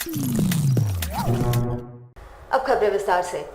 अब खबरें विस्तार से।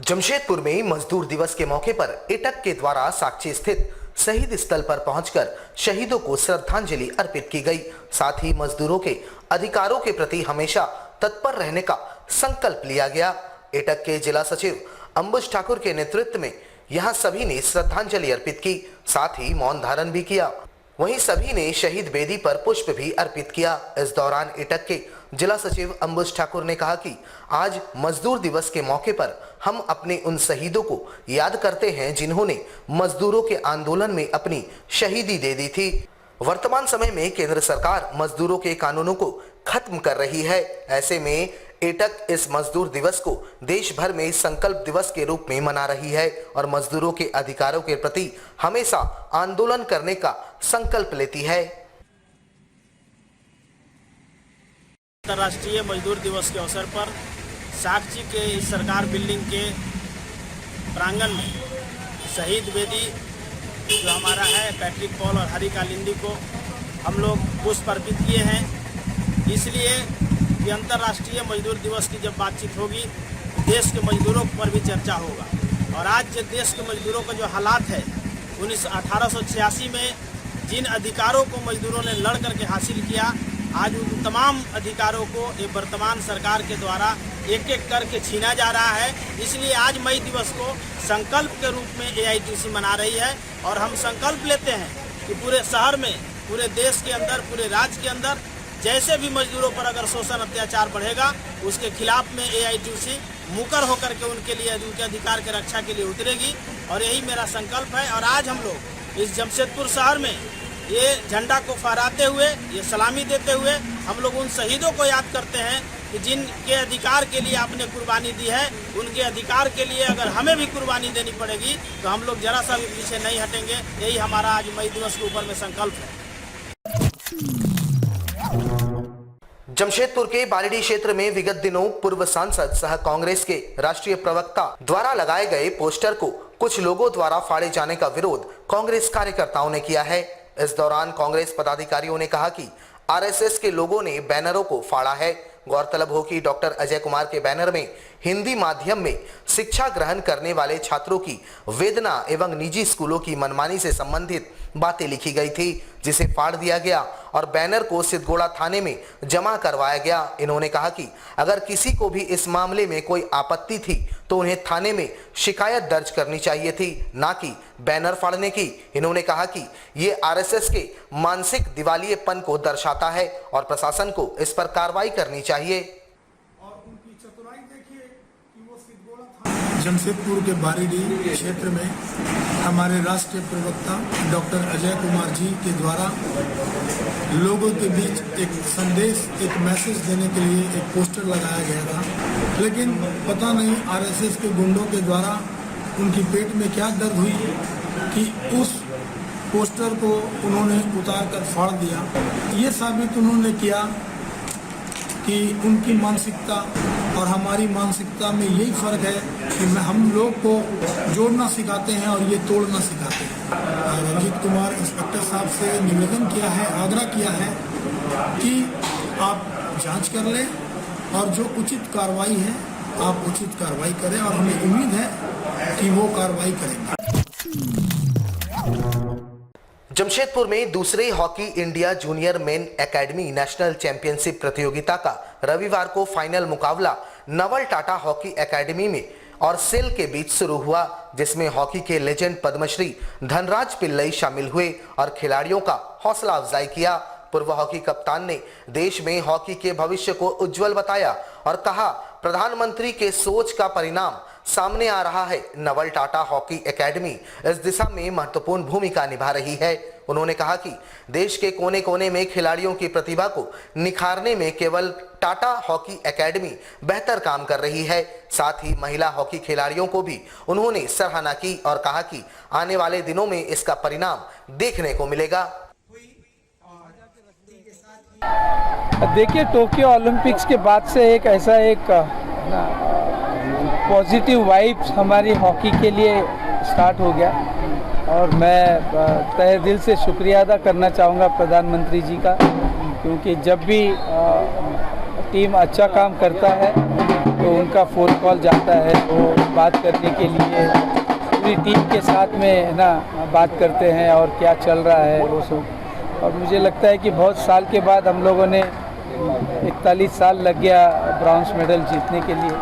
जमशेदपुर में मजदूर दिवस के मौके पर एटक के द्वारा साक्षी स्थित शहीद स्थल पर पहुंचकर शहीदों को श्रद्धांजलि अर्पित की गई। साथ ही मजदूरों के अधिकारों के प्रति हमेशा तत्पर रहने का संकल्प लिया गया। एटक के जिला सचिव अंबुज ठाकुर के नेतृत्व में यहां सभी ने श्रद्धांजलि अर्पित की, साथ ही मौन धारण भी किया। वहीं सभी ने शहीद बेदी पर पुष्प भी अर्पित किया। इस दौरान एटक के जिला सचिव अंबुज ठाकुर ने कहा कि आज मजदूर दिवस के मौके पर हम अपने उन शहीदों को याद करते हैं जिन्होंने मजदूरों के आंदोलन में अपनी शहीदी दे दी थी। वर्तमान समय में केंद्र सरकार मजदूरों के कानूनों को खत्म कर रही है। ऐसे में एटक इस मजदूर दिवस को देश भर में संकल्प दिवस के रूप में मना रही है और मजदूरों के अधिकारों के प्रति हमेशा आंदोलन करने का संकल्प लेती है। अंतर्राष्ट्रीय मजदूर दिवस के अवसर पर साक्षी के इस सरकार बिल्डिंग के प्रांगण में शहीद बेदी जो हमारा है पैट्रिक पॉल और हरी कालिंदी को हम लोग पुष्प अर्पित किए हैं। इसलिए कि अंतर्राष्ट्रीय मजदूर दिवस की जब बातचीत होगी देश के मजदूरों पर भी चर्चा होगा। और आज देश के मजदूरों का जो हालात है 1886 में जिन अधिकारों को मजदूरों ने लड़ करके हासिल किया, आज उन तमाम अधिकारों को ये वर्तमान सरकार के द्वारा एक एक करके छीना जा रहा है। इसलिए आज मई दिवस को संकल्प के रूप में AITC मना रही है और हम संकल्प लेते हैं कि पूरे शहर में, पूरे देश के अंदर, पूरे राज्य के अंदर जैसे भी मजदूरों पर अगर शोषण अत्याचार बढ़ेगा उसके खिलाफ में AITC मुकर होकर के उनके लिए, उनके अधिकार के रक्षा के लिए उतरेगी और यही मेरा संकल्प है। और आज हम लोग इस जमशेदपुर शहर में ये झंडा को फहराते हुए, ये सलामी देते हुए हम लोग उन शहीदों को याद करते हैं कि जिनके अधिकार के लिए आपने कुर्बानी दी है, उनके अधिकार के लिए अगर हमें भी कुर्बानी देनी पड़ेगी तो हम लोग जरा सा भी पीछे नहीं हटेंगे। यही हमारा आज मई दिवस के ऊपर में संकल्प है। जमशेदपुर के बारिडी क्षेत्र में विगत दिनों पूर्व सांसद सह कांग्रेस के राष्ट्रीय प्रवक्ता द्वारा लगाए गए पोस्टर को कुछ लोगों द्वारा फाड़े जाने का विरोध कांग्रेस कार्यकर्ताओं ने किया है। इस दौरान कांग्रेस पदाधिकारियों ने कहा कि RSS के लोगों ने बैनरों को फाड़ा है। गौरतलब हो कि डॉक्टर अजय कुमार के बैनर में हिंदी माध्यम में शिक्षा ग्रहण करने वाले छात्रों की वेदना एवं निजी स्कूलों की मनमानी से संबंधित बातें लिखी गई थी, जिसे फाड़ दिया गया और बैनर को सिद्धगोड़ा थाने में जमा करवाया गया। इन्होंने कहा कि अगर किसी को भी इस मामले में कोई आपत्ति थी तो उन्हें थाने में शिकायत दर्ज करनी चाहिए थी, ना कि बैनर फाड़ने की। इन्होंने कहा कि ये RSS के मानसिक दिवालियेपन को दर्शाता है और प्रशासन को इस पर कार्रवाई करनी चाहिए। जमशेदपुर के बारिडी क्षेत्र में हमारे राष्ट्रीय प्रवक्ता डॉक्टर अजय कुमार जी के द्वारा लोगों के बीच एक संदेश, एक मैसेज देने के लिए एक पोस्टर लगाया गया था, लेकिन पता नहीं RSS के गुंडों के द्वारा उनकी पेट में क्या दर्द हुई कि उस पोस्टर को उन्होंने उतार कर फाड़ दिया। ये साबित उन्होंने किया कि उनकी मानसिकता और हमारी मानसिकता में यही फर्क है कि हम लोग को जोड़ना सिखाते हैं और ये तोड़ना सिखाते हैं। रंजीत कुमार इंस्पेक्टर साहब से निवेदन किया है, आग्रह किया है कि आप जांच कर लें और जो उचित कार्रवाई है आप उचित कार्रवाई करें और हमें उम्मीद है कि वो कार्रवाई करेंगे। जमशेदपुर में दूसरे hockey India junior main academy national championship प्रतियोगिता का रविवार को फाइनल मुकाबला नवल टाटा हॉकी एकेडमी में और सेल के बीच शुरू हुआ, जिसमें हॉकी के लेजेंड पद्मश्री धनराज पिल्लई शामिल हुए और खिलाड़ियों का हौसला अफजाई किया। पूर्व हॉकी कप्तान ने देश में हॉकी के भविष्य को उज्जवल बताया और कहा, प्रधानमंत्री के सोच का परिणाम सामने आ रहा है। नवल टाटा हॉकी एकेडमी इस दिशा में महत्वपूर्ण भूमिका निभा रही है। उन्होंने कहा कि देश के कोने कोने में खिलाड़ियों की प्रतिभा को निखारने में केवल टाटा हॉकी एकेडमी बेहतर काम कर रही है। साथ ही महिला हॉकी खिलाड़ियों को भी उन्होंने सराहना की और कहा कि आने वाले दिनों में इसका परिणाम देखने को मिलेगा। देखिए, टोक्यो ओलंपिक्स के बाद से एक ऐसा एक पॉजिटिव वाइब्स हमारी हॉकी के लिए स्टार्ट हो गया और मैं तहे दिल से शुक्रिया अदा करना चाहूँगा प्रधानमंत्री जी का, क्योंकि जब भी टीम अच्छा काम करता है तो उनका फ़ोन कॉल जाता है, वो बात करने के लिए पूरी टीम के साथ में ना बात करते हैं और क्या चल रहा है वो सब। और मुझे लगता है कि बहुत साल के बाद हम लोगों ने 41 साल लग गया ब्रॉन्ज मेडल जीतने के लिए,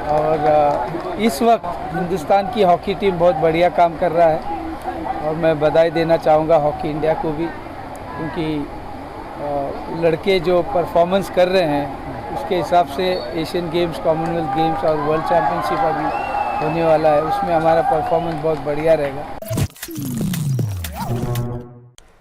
और इस वक्त हिंदुस्तान की हॉकी टीम बहुत बढ़िया काम कर रहा है और मैं बधाई देना चाहूँगा हॉकी इंडिया को भी, क्योंकि लड़के जो परफॉर्मेंस कर रहे हैं उसके हिसाब से एशियन गेम्स, कॉमनवेल्थ गेम्स और वर्ल्ड चैम्पियनशिप अभी होने वाला है, उसमें हमारा परफॉर्मेंस बहुत बढ़िया रहेगा।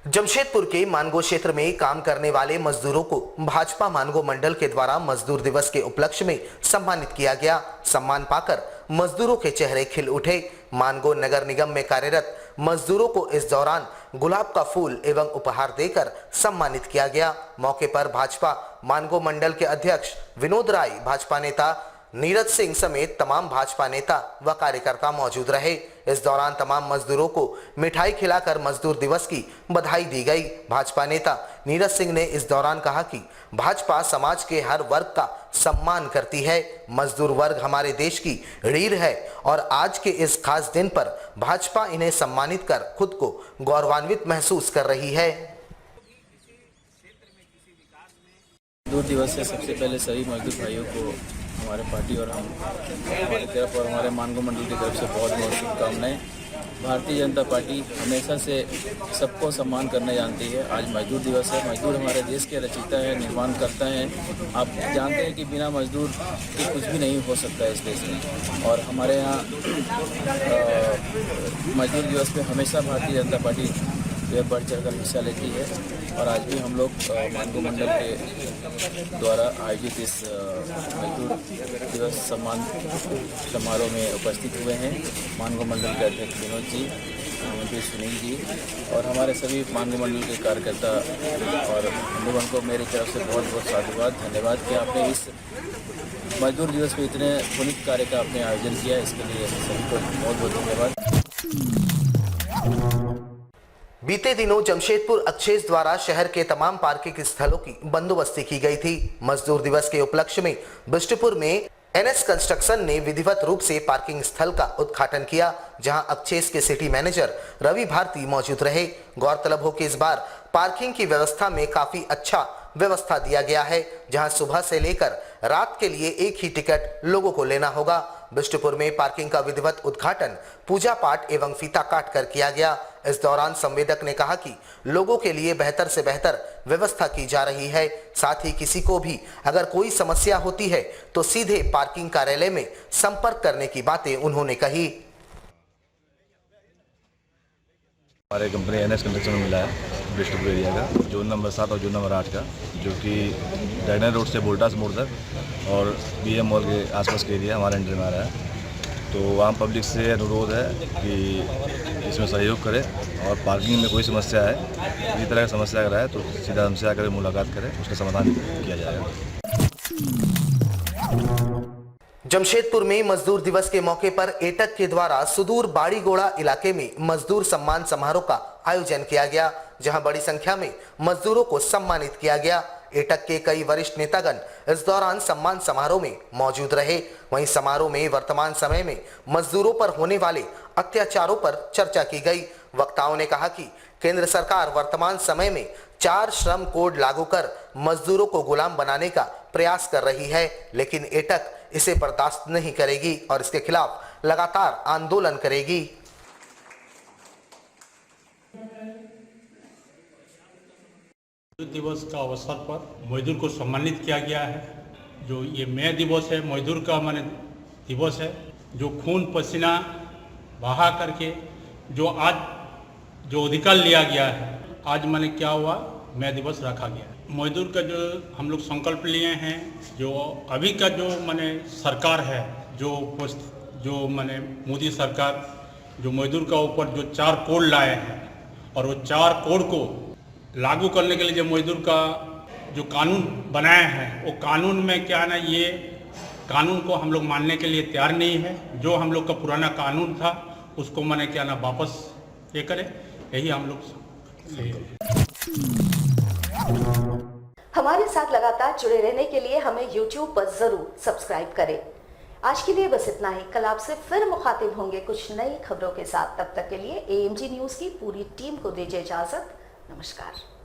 जमशेदपुर के मानगो क्षेत्र में काम करने वाले मजदूरों को भाजपा मानगो मंडल के द्वारा मजदूर दिवस के उपलक्ष्य में सम्मानित किया गया। सम्मान पाकर मजदूरों के चेहरे खिल उठे। मानगो नगर निगम में कार्यरत मजदूरों को इस दौरान गुलाब का फूल एवं उपहार देकर सम्मानित किया गया। मौके पर भाजपा मानगो मंडल के अध्यक्ष विनोद राय, भाजपा नेता नीरज सिंह समेत तमाम भाजपा नेता व कार्यकर्ता मौजूद रहे। इस दौरान तमाम मजदूरों को मिठाई खिलाकर मजदूर दिवस की बधाई दी गई। भाजपा नेता नीरज सिंह ने इस दौरान कहा कि भाजपा समाज के हर वर्ग का सम्मान करती है। मजदूर वर्ग हमारे देश की रीढ़ है और आज के इस खास दिन पर भाजपा इन्हें सम्मानित कर खुद को गौरवान्वित महसूस कर रही है। मजदूर दिवस से सबसे पहले सभी मजदूर भाइयों को हमारे पार्टी और हमारी तरफ और हमारे मानगो मंडल की तरफ से बहुत बहुत शुभकामनाएं। भारतीय जनता पार्टी हमेशा से सबको सम्मान करना जानती है। आज मजदूर दिवस है। मजदूर हमारे देश के रचयिता है, निर्माण करता है। आप जानते हैं कि बिना मजदूर के कुछ भी नहीं हो सकता है इस देश में। और हमारे यहाँ मजदूर दिवस पे हमेशा भारतीय जनता पार्टी बढ़ चढ़कर हिस्सा लेती है और आज भी हम लोग मानगो मंडल के द्वारा आयोजित इस मजदूर दिवस सम्मान समारोह में उपस्थित हुए हैं। मानगो मंडल के अध्यक्ष विनोद जी, मंत्री सुनील जी और हमारे सभी मानगो मंडल के कार्यकर्ता और बंधुगण को मेरी तरफ से बहुत बहुत साधुवाद, धन्यवाद कि आपने इस मजदूर दिवस में इतने पुनीत कार्य का आपने आयोजन किया। इसके लिए सभी को बहुत बहुत धन्यवाद। बीते दिनों जमशेदपुर अक्षेस द्वारा शहर के तमाम पार्किंग स्थलों की बंदोबस्ती की गई थी। मजदूर दिवस के उपलक्ष्य में बिष्टुपुर में एनएस कंस्ट्रक्शन ने विधिवत रूप से पार्किंग स्थल का उद्घाटन किया, जहां अक्षेस के सिटी मैनेजर रवि भारती मौजूद रहे। गौरतलब हो कि इस बार पार्किंग की व्यवस्था में काफी अच्छा व्यवस्था दिया गया है, जहां सुबह से लेकर रात के लिए एक ही टिकट लोगों को लेना होगा। बिष्टुपुर में पार्किंग का विधिवत उद्घाटन पूजा पाठ एवं फीता काट कर किया गया। इस दौरान संवेदक ने कहा कि लोगों के लिए बेहतर से बेहतर व्यवस्था की जा रही है। साथ ही किसी को भी अगर कोई समस्या होती है तो सीधे पार्किंग कार्यालय में संपर्क करने की बातें उन्होंने कही। हमारे कंपनी एनएस कंस्ट्रक्शन में मिला है बिष्टुपुर एरिया का, जोन नंबर 7 और जोन नंबर 8 का, जो कि डायगनल रोड से बोल्टास मोड़ तक और बीएम मॉल के आसपास के एरिया हमारे अंडर में आ रहा है। तो आम पब्लिक से अनुरोध है कि इसमें सहयोग करें और पार्किंग में कोई समस्या है, किसी तरह की समस्या अगर है तो सीधा हमसे आकर मुलाकात करें, उसका समाधान किया जाएगा। जमशेदपुर में मजदूर दिवस के मौके पर एटक के द्वारा सुदूर बाड़ीगोड़ा इलाके में मजदूर सम्मान समारोह का आयोजन किया गया, जहां बड़ी संख्या में मजदूरों को सम्मानित किया गया। एटक के कई वरिष्ठ नेतागण इस दौरान सम्मान समारोह में मौजूद रहे। वहीं समारोह में वर्तमान समय में मजदूरों पर होने वाले अत्याचारों पर चर्चा की गई। वक्ताओं ने कहा कि केंद्र सरकार वर्तमान समय में 4 श्रम कोड लागू कर मजदूरों को गुलाम बनाने का प्रयास कर रही है, लेकिन एटक इसे बर्दाश्त नहीं करेगी और इसके खिलाफ लगातार आंदोलन करेगी। मजदूर दिवस का अवसर पर मजदूर को सम्मानित किया गया है। जो ये मई दिवस है, मजदूर का माने दिवस है, जो खून पसीना बहा करके जो आज जो अधिकार लिया गया है, आज माने क्या हुआ, मई दिवस रखा गया है। मजदूर का जो हम लोग संकल्प लिए हैं, जो अभी का जो माने सरकार है, जो माने मोदी सरकार जो मजदूर का ऊपर जो 4 कोड लाए हैं और वो 4 कोड को लागू करने के लिए जो मजदूर का जो कानून बनाया है, वो कानून में क्या है ना, ये कानून को हम लोग मानने के लिए तैयार नहीं है। जो हम लोग का पुराना कानून था उसको माने क्या ना वापस ये करें, यही हम लोग हमारे साथ लगातार जुड़े रहने के लिए हमें YouTube पर जरूर सब्सक्राइब करें। आज के लिए बस इतना ही। कल आपसे फिर मुखातिब होंगे कुछ नई खबरों के साथ। तब तक के लिए AMG न्यूज की पूरी टीम को दीजिए इजाजत। नमस्कार।